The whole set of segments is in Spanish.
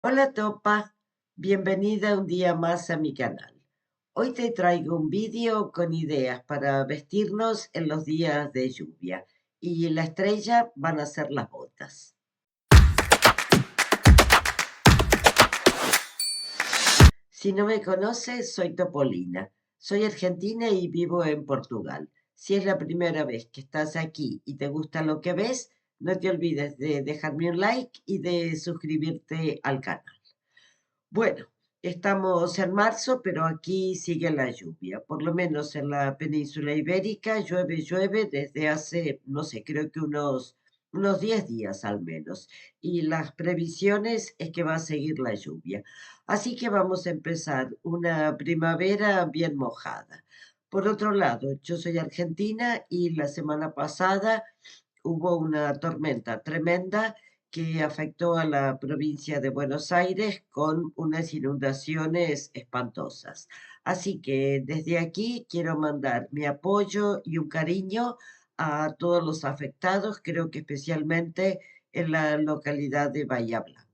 Hola Topa, bienvenida un día más a mi canal. Hoy te traigo un vídeo con ideas para vestirnos en los días de lluvia y la estrella van a ser las botas. Si no me conoces, soy Topolina. Soy argentina y vivo en Portugal. Si es la primera vez que estás aquí y te gusta lo que ves, no te olvides de dejarme un like y de suscribirte al canal. Bueno, estamos en marzo, pero aquí sigue la lluvia. Por lo menos en la península ibérica llueve desde hace, no sé, creo que unos 10 días al menos. Y las previsiones es que va a seguir la lluvia. Así que vamos a empezar una primavera bien mojada. Por otro lado, yo soy argentina y la semana pasada hubo una tormenta tremenda que afectó a la provincia de Buenos Aires con unas inundaciones espantosas. Así que desde aquí quiero mandar mi apoyo y un cariño a todos los afectados, creo que especialmente en la localidad de Bahía Blanca.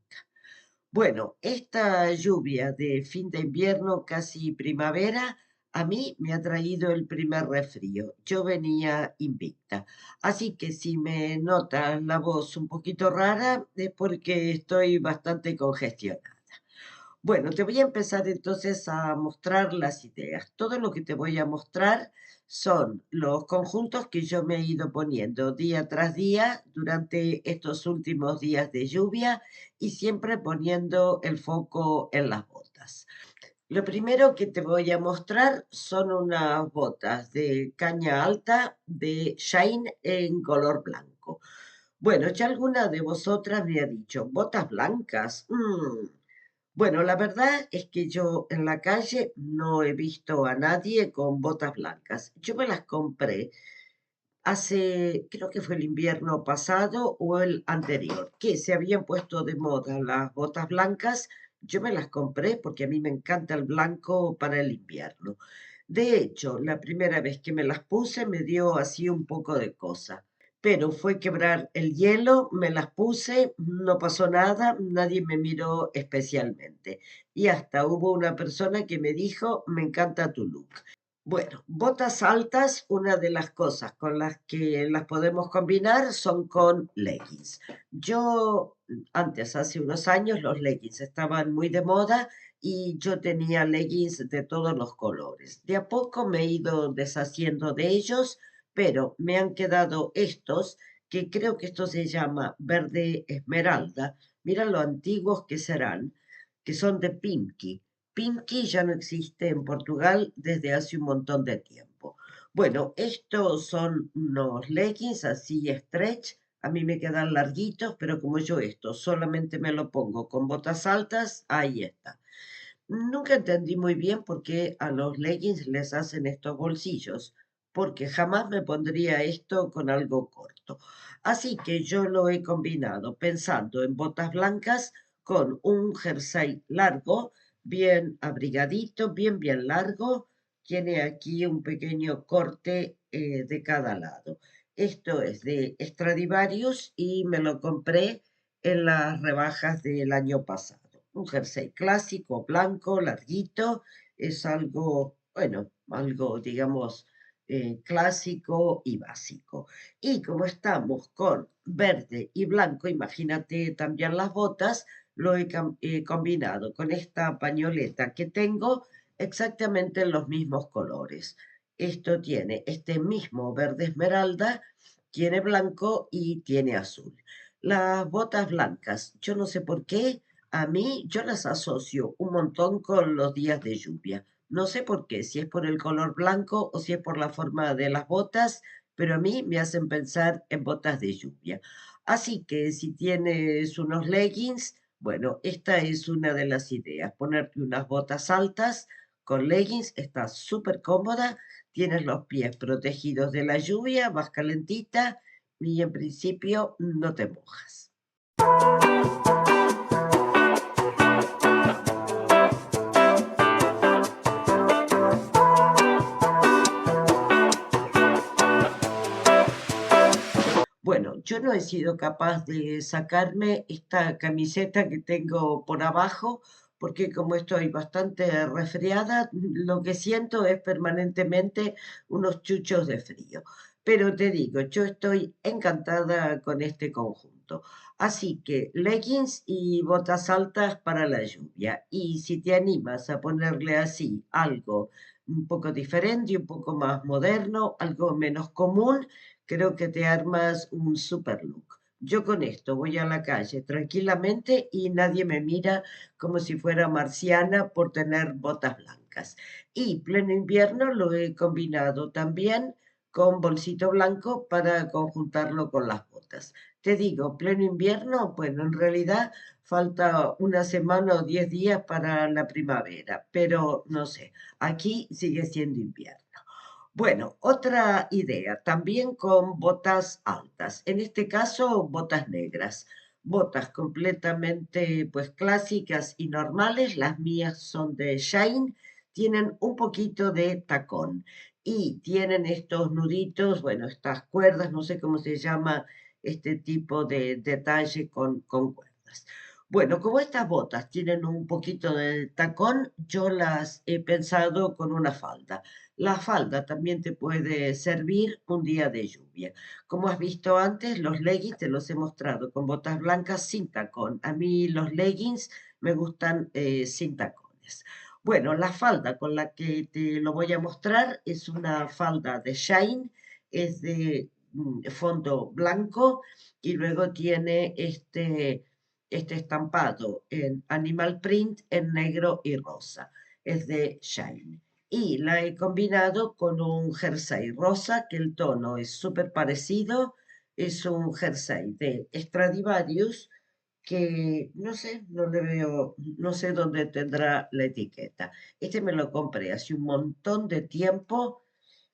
Bueno, esta lluvia de fin de invierno, casi primavera, a mí me ha traído el primer resfrío. Yo venía invicta. Así que si me notas la voz un poquito rara, es porque estoy bastante congestionada. Bueno, te voy a empezar entonces a mostrar las ideas. Todo lo que te voy a mostrar son los conjuntos que yo me he ido poniendo día tras día durante estos últimos días de lluvia y siempre poniendo el foco en las botas. Lo primero que te voy a mostrar son unas botas de caña alta de Shine en color blanco. Bueno, ya alguna de vosotras me ha dicho, botas blancas. Bueno, la verdad es que yo en la calle no he visto a nadie con botas blancas. Yo me las compré hace, creo que fue el invierno pasado o el anterior, que se habían puesto de moda las botas blancas. Yo me las compré porque a mí me encanta el blanco para el invierno. De hecho, la primera vez que me las puse me dio así un poco de cosa, pero fue quebrar el hielo, me las puse, no pasó nada, nadie me miró especialmente. Y hasta hubo una persona que me dijo, me encanta tu look. Bueno, botas altas, una de las cosas con las que las podemos combinar son con leggings. Yo antes, hace unos años, los leggings estaban muy de moda y yo tenía leggings de todos los colores. De a poco me he ido deshaciendo de ellos, pero me han quedado estos, que creo que esto se llama verde esmeralda. Mira lo antiguos que serán, que son de Pimki. Pinky ya no existe en Portugal desde hace un montón de tiempo. Bueno, estos son unos leggings así stretch. A mí me quedan larguitos, pero como yo esto solamente me lo pongo con botas altas, ahí está. Nunca entendí muy bien por qué a los leggings les hacen estos bolsillos, porque jamás me pondría esto con algo corto. Así que yo lo he combinado pensando en botas blancas con un jersey largo, bien abrigadito, bien largo. Tiene aquí un pequeño corte de cada lado. Esto es de Stradivarius y me lo compré en las rebajas del año pasado. Un jersey clásico, blanco, larguito, es algo, bueno, algo, digamos, clásico y básico. Y como estamos con verde y blanco, imagínate también las botas, lo he combinado con esta pañoleta que tengo exactamente en los mismos colores. Esto tiene este mismo verde esmeralda, tiene blanco y tiene azul. Las botas blancas, yo no sé por qué, a mí yo las asocio un montón con los días de lluvia. No sé por qué, si es por el color blanco o si es por la forma de las botas, pero a mí me hacen pensar en botas de lluvia. Así que si tienes unos leggings, bueno, esta es una de las ideas, ponerte unas botas altas con leggings, está súper cómoda, tienes los pies protegidos de la lluvia, vas calentita y en principio no te mojas. Bueno, yo no he sido capaz de sacarme esta camiseta que tengo por abajo, porque como estoy bastante resfriada, lo que siento es permanentemente unos chuchos de frío. Pero te digo, yo estoy encantada con este conjunto. Así que leggings y botas altas para la lluvia. Y si te animas a ponerle así algo un poco diferente, un poco más moderno, algo menos común, creo que te armas un super look. Yo con esto voy a la calle tranquilamente y nadie me mira como si fuera marciana por tener botas blancas. Y pleno invierno lo he combinado también con bolsito blanco para conjuntarlo con las botas. Te digo, pleno invierno, bueno, en realidad falta una semana o 10 días para la primavera, pero no sé, aquí sigue siendo invierno. Bueno, otra idea, también con botas altas, en este caso botas negras, botas completamente pues clásicas y normales, las mías son de Shine, tienen un poquito de tacón y tienen estos nuditos, bueno, estas cuerdas, no sé cómo se llama este tipo de detalle con cuerdas. Bueno, como estas botas tienen un poquito de tacón, yo las he pensado con una falda. La falda también te puede servir un día de lluvia. Como has visto antes, los leggings te los he mostrado con botas blancas sin tacón. A mí los leggings me gustan sin tacones. Bueno, la falda con la que te lo voy a mostrar es una falda de Shine, es de fondo blanco y luego tiene este estampado en animal print en negro y rosa. Es de Shine y la he combinado con un jersey rosa, que el tono es súper parecido. Es un jersey de Stradivarius que no sé, no le veo, no sé dónde tendrá la etiqueta. Este me lo compré hace un montón de tiempo.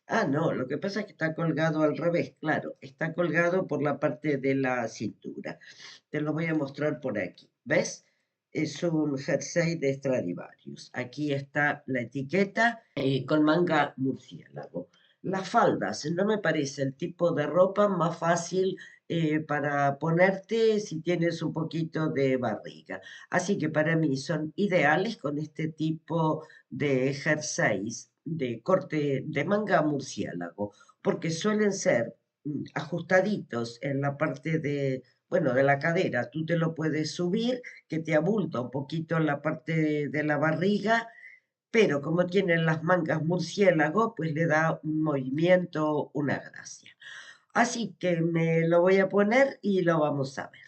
Ah, no, lo que pasa es que está colgado al revés, claro, está colgado por la parte de la cintura. Te lo voy a mostrar por aquí. ¿Ves? Es un jersey de Stradivarius. Aquí está la etiqueta con manga murciélago. Las faldas, no me parece el tipo de ropa más fácil para ponerte si tienes un poquito de barriga. Así que para mí son ideales con este tipo de jerseys de corte de manga murciélago, porque suelen ser ajustaditos en la parte de, bueno, de la cadera. Tú te lo puedes subir, que te abulta un poquito en la parte de la barriga, pero como tienen las mangas murciélago, pues le da un movimiento, una gracia. Así que me lo voy a poner y lo vamos a ver.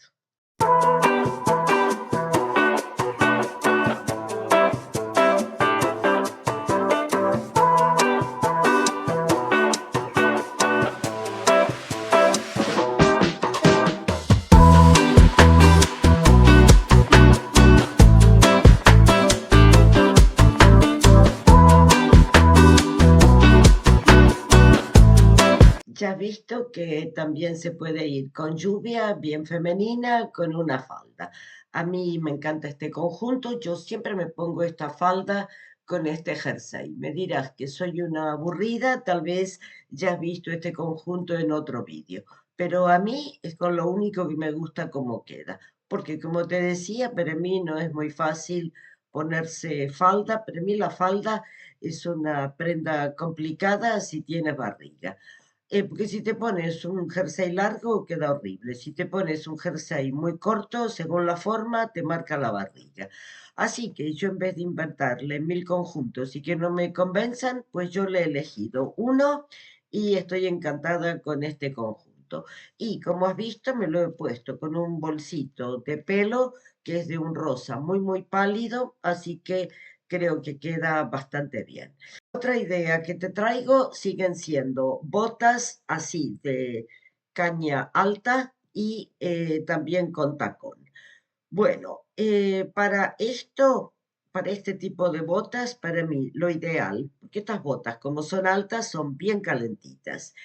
Ya has visto que también se puede ir con lluvia, bien femenina, con una falda. A mí me encanta este conjunto, yo siempre me pongo esta falda con este jersey. Me dirás que soy una aburrida, tal vez ya has visto este conjunto en otro vídeo, pero a mí es con lo único que me gusta cómo queda, porque como te decía, para mí no es muy fácil ponerse falda, para mí la falda es una prenda complicada si tienes barriga. Porque si te pones un jersey largo queda horrible. Si te pones un jersey muy corto, según la forma, te marca la barriga. Así que yo en vez de inventarle mil conjuntos y que no me convenzan, pues yo le he elegido uno y estoy encantada con este conjunto. Y como has visto, me lo he puesto con un bolsito de pelo que es de un rosa muy, muy pálido, así que creo que queda bastante bien. Otra idea que te traigo siguen siendo botas así de caña alta y también con tacón. Bueno, para esto, para este tipo de botas, para mí lo ideal, porque estas botas como son altas son bien calentitas.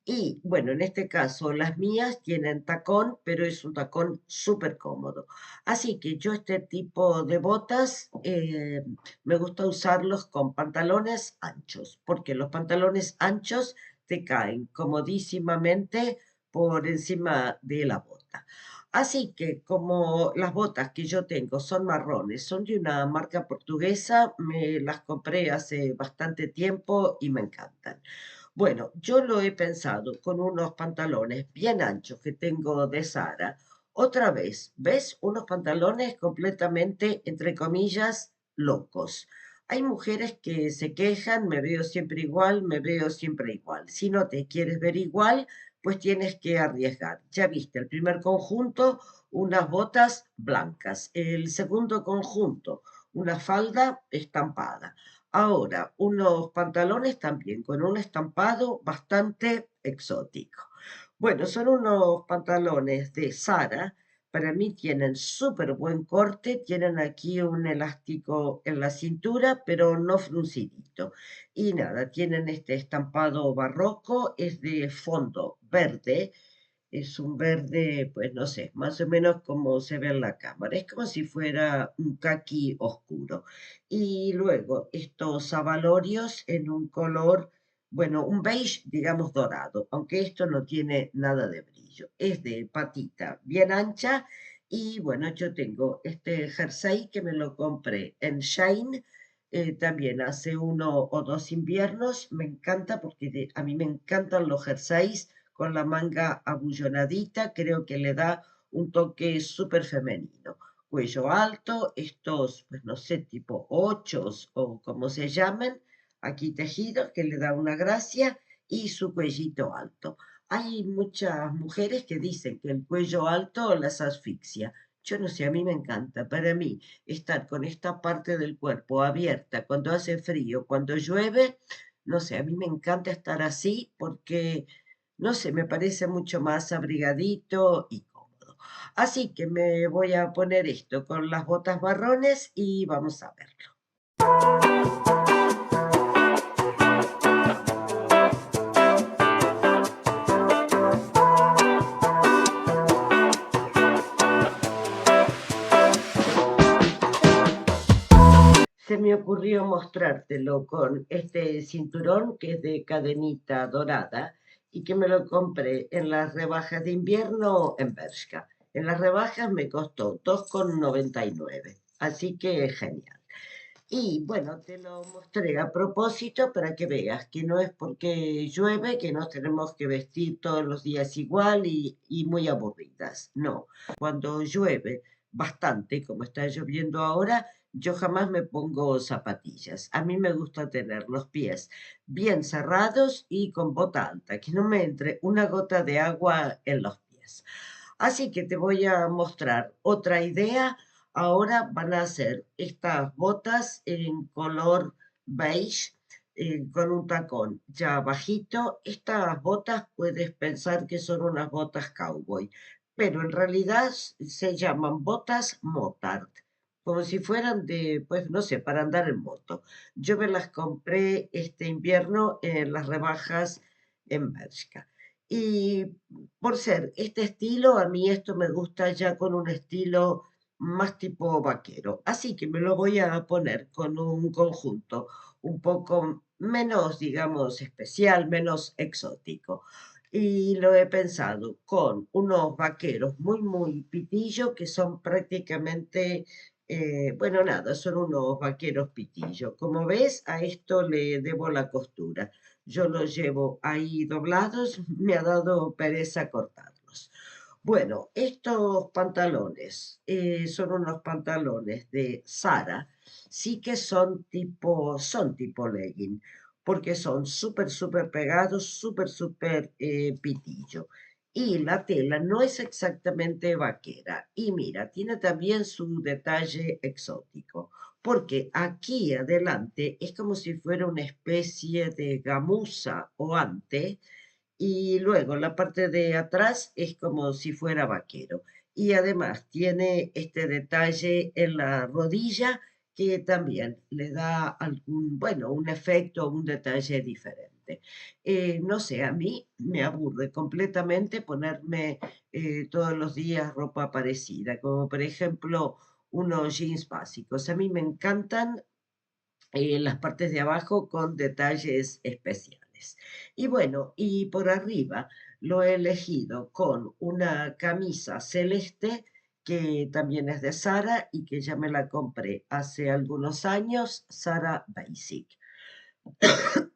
Y bueno, en este caso las mías tienen tacón, pero es un tacón súper cómodo. Así que yo este tipo de botas me gusta usarlos con pantalones anchos, porque los pantalones anchos te caen comodísimamente por encima de la bota. Así que como las botas que yo tengo son marrones, son de una marca portuguesa, me las compré hace bastante tiempo y me encantan. Bueno, yo lo he pensado con unos pantalones bien anchos que tengo de Zara. Otra vez, ¿ves? Unos pantalones completamente, entre comillas, locos. Hay mujeres que se quejan, me veo siempre igual, me veo siempre igual. Si no te quieres ver igual, pues tienes que arriesgar. Ya viste, el primer conjunto, unas botas blancas. El segundo conjunto, una falda estampada. Ahora, unos pantalones también con un estampado bastante exótico. Bueno, son unos pantalones de Zara. Para mí tienen súper buen corte, tienen aquí un elástico en la cintura, pero no fruncidito. Y nada, tienen este estampado barroco, es de fondo verde, es un verde, pues no sé, más o menos como se ve en la cámara. Es como si fuera un caqui oscuro. Y luego estos abalorios en un color, bueno, un beige, digamos, dorado, aunque esto no tiene nada de brillo. Es de patita bien ancha y bueno, yo tengo este jersey que me lo compré en Shane. También hace 1 o 2 inviernos, me encanta porque a mí me encantan los jerseys con la manga abullonadita, creo que le da un toque súper femenino. Cuello alto, estos, pues no sé, tipo ochos o como se llamen, aquí tejidos, que le da una gracia, y su cuellito alto. Hay muchas mujeres que dicen que el cuello alto las asfixia. Yo no sé, a mí me encanta. Para mí, estar con esta parte del cuerpo abierta cuando hace frío, cuando llueve, no sé, a mí me encanta estar así porque no sé, me parece mucho más abrigadito y cómodo. Así que me voy a poner esto con las botas marrones y vamos a verlo. Se me ocurrió mostrártelo con este cinturón que es de cadenita dorada y que me lo compré en las rebajas de invierno en Bershka. En las rebajas me costó 2,99, así que genial. Y bueno, te lo mostré a propósito para que veas que no es porque llueve que nos tenemos que vestir todos los días igual y muy aburridas. No, cuando llueve bastante, como está lloviendo ahora, yo jamás me pongo zapatillas. A mí me gusta tener los pies bien cerrados y con bota alta, que no me entre una gota de agua en los pies. Así que te voy a mostrar otra idea. Ahora van a hacer estas botas en color beige, con un tacón ya bajito. Estas botas puedes pensar que son unas botas cowboy, pero en realidad se llaman botas motard, como si fueran de, pues no sé, para andar en moto. Yo me las compré este invierno en las rebajas en Bershka. Y por ser este estilo, a mí esto me gusta ya con un estilo más tipo vaquero. Así que me lo voy a poner con un conjunto un poco menos, digamos, especial, menos exótico. Y lo he pensado con unos vaqueros muy, muy pitillo que son prácticamente, bueno, nada, son unos vaqueros pitillo. Como ves, a esto le debo la costura. Yo los llevo ahí doblados, me ha dado pereza cortarlos. Bueno, estos pantalones son unos pantalones de Zara, sí que son tipo legging, porque son súper, súper pegados, súper, súper pitillo. Y la tela no es exactamente vaquera. Y mira, tiene también su detalle exótico, porque aquí adelante es como si fuera una especie de gamuza o ante, y luego la parte de atrás es como si fuera vaquero. Y además tiene este detalle en la rodilla que también le da algún, bueno, un efecto, un detalle diferente. No sé, a mí me aburre completamente ponerme todos los días ropa parecida, como por ejemplo unos jeans básicos. A mí me encantan las partes de abajo con detalles especiales. colores. Y bueno, y por arriba lo he elegido con una camisa celeste que también es de Zara y que ya me la compré hace algunos años, Zara Basic,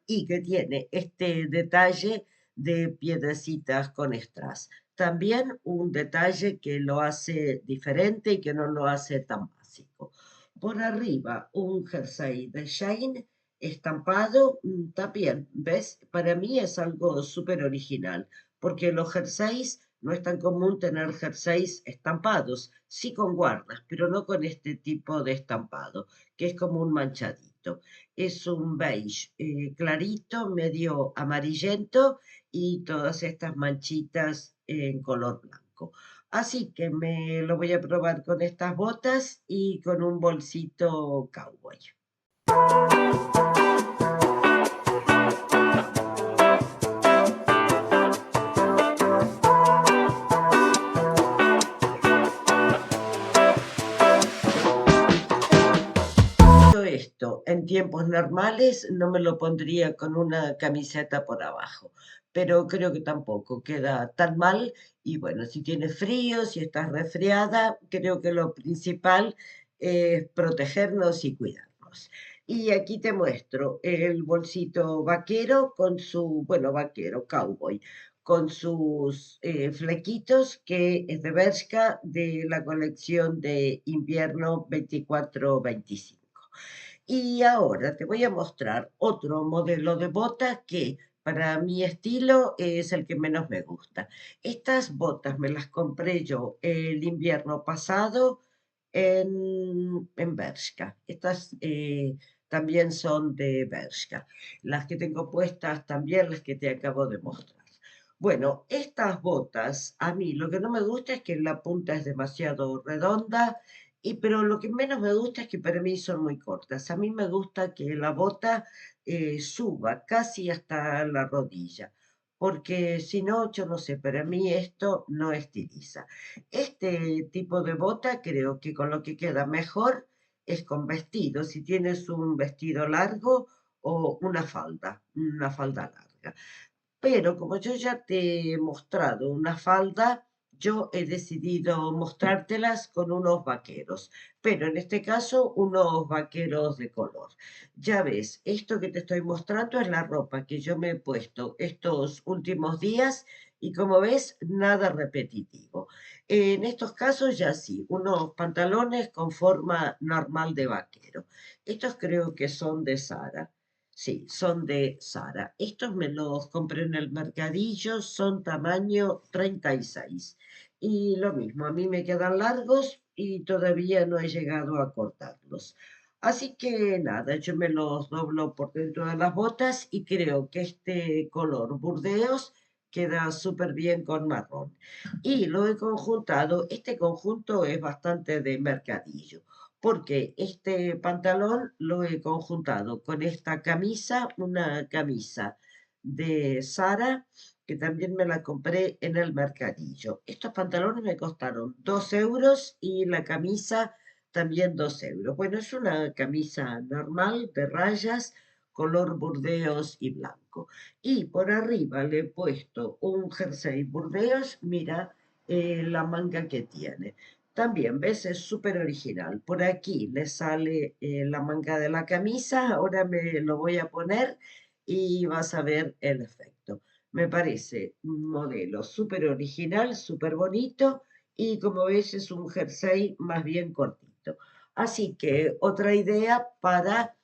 y que tiene este detalle de piedrecitas con strass. También un detalle que lo hace diferente y que no lo hace tan básico. Por arriba, un jersey de Shane estampado, también, ¿ves? Para mí es algo súper original, porque los jerseys no es tan común tener jerseys estampados, sí con guardas, pero no con este tipo de estampado, que es como un manchadito. Es un beige clarito, medio amarillento y todas estas manchitas en color blanco. Así que me lo voy a probar con estas botas y con un bolsito cowboy. Todo esto en tiempos normales no me lo pondría con una camiseta por abajo, pero creo que tampoco queda tan mal. Y bueno, si tienes frío, si estás resfriada, creo que lo principal es protegernos y cuidarnos. Y aquí te muestro el bolsito vaquero con su, bueno, vaquero, cowboy, con sus flequitos, que es de Bershka, de la colección de invierno 24-25. Y ahora te voy a mostrar otro modelo de botas que para mi estilo es el que menos me gusta. Estas botas me las compré yo el invierno pasado en Bershka. Estas también son de Bershka. Las que tengo puestas también, las que te acabo de mostrar. Bueno, estas botas, a mí lo que no me gusta es que la punta es demasiado redonda pero lo que menos me gusta es que para mí son muy cortas. A mí me gusta que la bota suba casi hasta la rodilla, porque si no, yo no sé, para mí esto no estiliza. Este tipo de bota creo que con lo que queda mejor es con vestido, si tienes un vestido largo o una falda larga. Pero como yo ya te he mostrado una falda, yo he decidido mostrártelas con unos vaqueros, pero en este caso unos vaqueros de color. Ya ves, esto que te estoy mostrando es la ropa que yo me he puesto estos últimos días y como ves, nada repetitivo. En estos casos ya sí, unos pantalones con forma normal de vaquero. Estos creo que son de Zara. Sí, son de Zara. Estos me los compré en el mercadillo, son tamaño 36. Y lo mismo, a mí me quedan largos y todavía no he llegado a cortarlos. Así que nada, yo me los doblo por dentro de las botas y creo que este color burdeos queda súper bien con marrón. Y lo he conjuntado, este conjunto es bastante de mercadillo porque este pantalón lo he conjuntado con esta camisa, una camisa de Zara, que también me la compré en el mercadillo. Estos pantalones me costaron 2 euros y la camisa también 2 euros. Bueno, es una camisa normal de rayas, color burdeos y blanco. Y por arriba le he puesto un jersey burdeos, mira la manga que tiene. También, ¿ves? Es súper original. Por aquí le sale la manga de la camisa. Ahora me lo voy a poner y vas a ver el efecto. Me parece un modelo súper original, súper bonito y como ves es un jersey más bien cortito. Así que otra idea para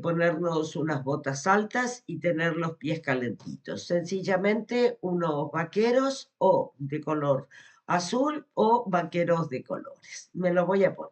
ponernos unas botas altas y tener los pies calentitos. Sencillamente unos vaqueros o de color azul o vaqueros de colores. Me lo voy a poner.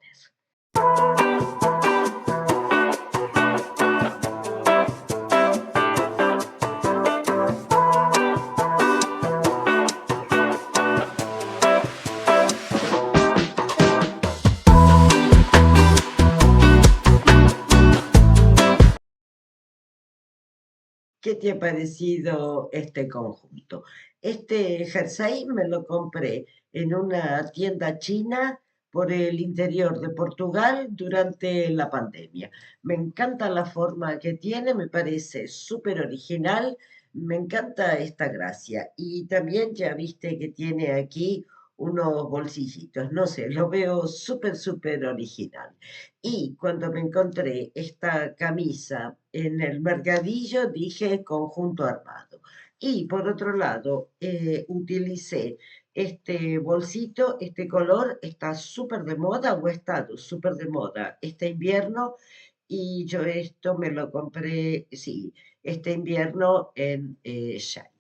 ¿Qué te ha parecido este conjunto? Este jersey me lo compré en una tienda china por el interior de Portugal durante la pandemia. Me encanta la forma que tiene, me parece súper original, me encanta esta gracia. Y también ya viste que tiene aquí unos bolsillitos, no sé, lo veo súper, súper original. Y cuando me encontré esta camisa en el mercadillo, dije conjunto armado. Y por otro lado, utilicé este bolsito, este color está súper de moda o ha estado súper de moda este invierno y yo esto me lo compré, sí, este invierno en Shine.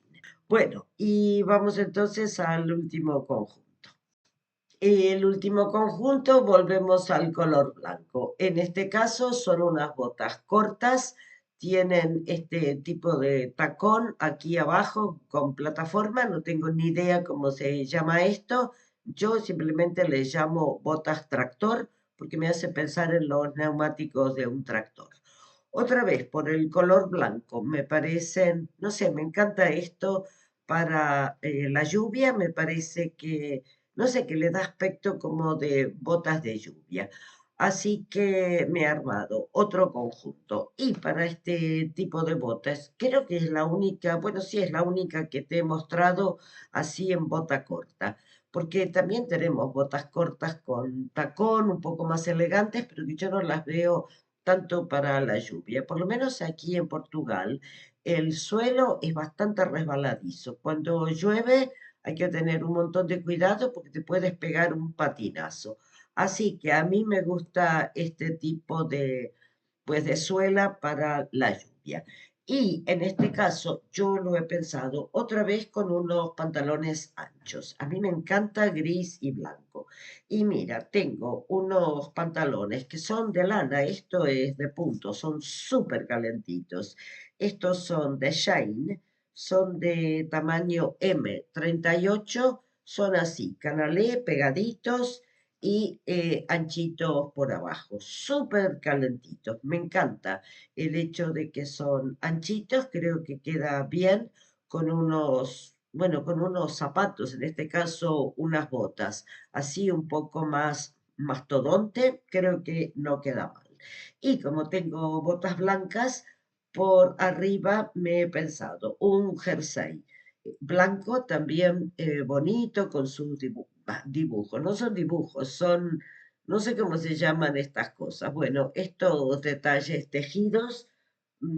Bueno, y vamos entonces al último conjunto. El último conjunto, volvemos al color blanco. En este caso son unas botas cortas, tienen este tipo de tacón aquí abajo con plataforma, no tengo ni idea cómo se llama esto. Yo simplemente les llamo botas tractor porque me hace pensar en los neumáticos de un tractor. Otra vez, por el color blanco, me parecen, no sé, me encanta esto para la lluvia, me parece que no sé, que le da aspecto como de botas de lluvia. Así que me he armado otro conjunto. Y para este tipo de botas, creo que es la única, bueno, sí es la única que te he mostrado así en bota corta. Porque también tenemos botas cortas con tacón, un poco más elegantes, pero que yo no las veo tanto para la lluvia. Por lo menos aquí en Portugal, el suelo es bastante resbaladizo. Cuando llueve hay que tener un montón de cuidado porque te puedes pegar un patinazo. Así que a mí me gusta este tipo de, pues, de suela para la lluvia. Y en este caso yo lo he pensado otra vez con unos pantalones anchos. A mí me encanta gris y blanco. Y mira, tengo unos pantalones que son de lana, esto es de punto, son súper calentitos. Estos son de Shine, son de tamaño M38, son así, canalé, pegaditos y anchitos por abajo, súper calentitos. Me encanta el hecho de que son anchitos, creo que queda bien con unos, bueno, con unos zapatos, en este caso unas botas, así un poco más mastodonte, creo que no queda mal. Y como tengo botas blancas, por arriba me he pensado un jersey blanco también bonito con sus dibujos. No son dibujos, son, no sé cómo se llaman estas cosas. Bueno, estos detalles tejidos,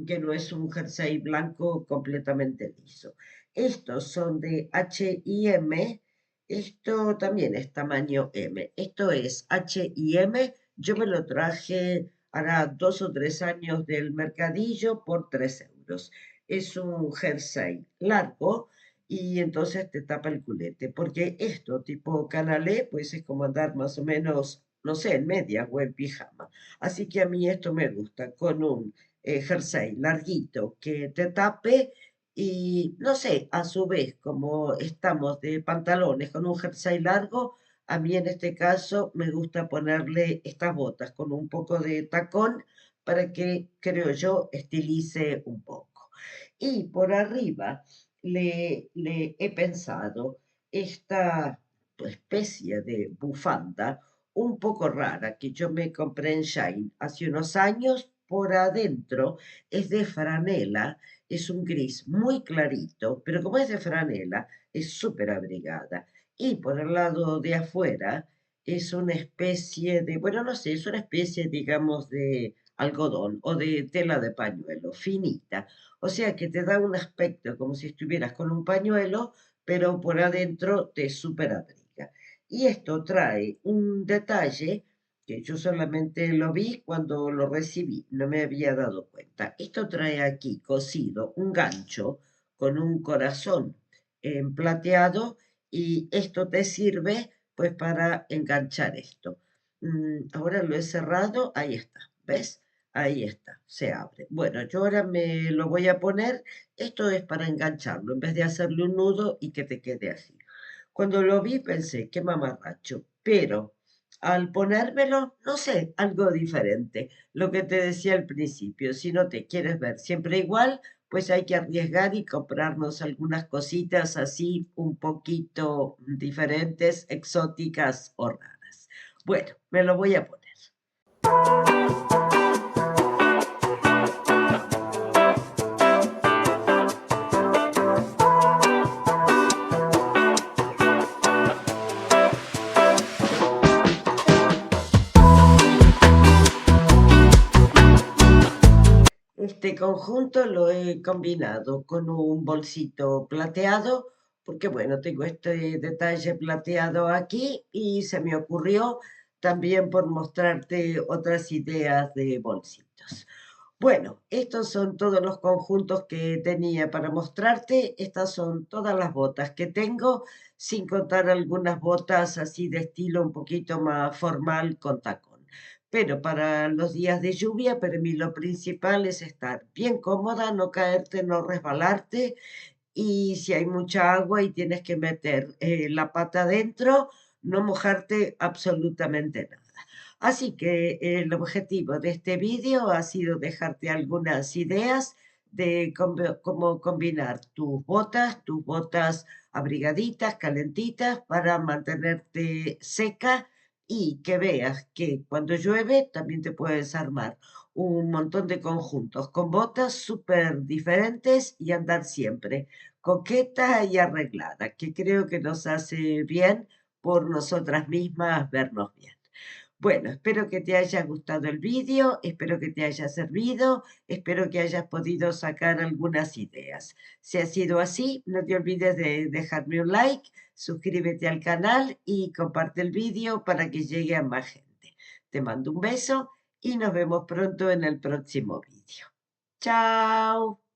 que no es un jersey blanco completamente liso. Estos son de H&M. Esto también es tamaño M. Esto es H&M. Yo me lo traje hará 2 o 3 años del mercadillo por 3 euros. Es un jersey largo y entonces te tapa el culete, porque esto tipo canalé, pues es como andar más o menos, no sé, en medias o en pijama. Así que a mí esto me gusta, con un jersey larguito que te tape y no sé, a su vez, como estamos de pantalones con un jersey largo, a mí en este caso me gusta ponerle estas botas con un poco de tacón para que, creo yo, estilice un poco. Y por arriba le he pensado esta especie de bufanda un poco rara que yo me compré en Shine hace unos años. Por adentro es de franela, es un gris muy clarito, pero como es de franela, es súper abrigada. Y por el lado de afuera es una especie de, bueno, no sé, es una especie, digamos, de algodón o de tela de pañuelo, finita. O sea que te da un aspecto como si estuvieras con un pañuelo, pero por adentro te superabriga. Y esto trae un detalle que yo solamente lo vi cuando lo recibí, no me había dado cuenta. Esto trae aquí cosido un gancho con un corazón plateado y esto te sirve pues para enganchar esto. Ahora lo he cerrado, ahí está, ¿ves? Ahí está, se abre. Bueno, yo ahora me lo voy a poner. Esto es para engancharlo, en vez de hacerle un nudo y que te quede así. Cuando lo vi pensé, qué mamarracho, pero al ponérmelo, no sé, algo diferente. Lo que te decía al principio, si no te quieres ver siempre igual, pues hay que arriesgar y comprarnos algunas cositas así un poquito diferentes, exóticas o raras. Bueno, me lo voy a poner. Este conjunto lo he combinado con un bolsito plateado, porque bueno, tengo este detalle plateado aquí y se me ocurrió también por mostrarte otras ideas de bolsitos. Bueno, estos son todos los conjuntos que tenía para mostrarte. Estas son todas las botas que tengo, sin contar algunas botas así de estilo un poquito más formal con tacón. Pero para los días de lluvia, para mí lo principal es estar bien cómoda, no caerte, no resbalarte y si hay mucha agua y tienes que meter la pata adentro, no mojarte absolutamente nada. Así que el objetivo de este vídeo ha sido dejarte algunas ideas de cómo combinar tus botas abrigaditas, calentitas, para mantenerte seca y que veas que cuando llueve también te puedes armar un montón de conjuntos con botas súper diferentes y andar siempre coqueta y arreglada, que creo que nos hace bien por nosotras mismas vernos bien. Bueno, espero que te haya gustado el vídeo, espero que te haya servido, espero que hayas podido sacar algunas ideas. Si ha sido así, no te olvides de dejarme un like, suscríbete al canal y comparte el vídeo para que llegue a más gente. Te mando un beso y nos vemos pronto en el próximo vídeo. ¡Chao!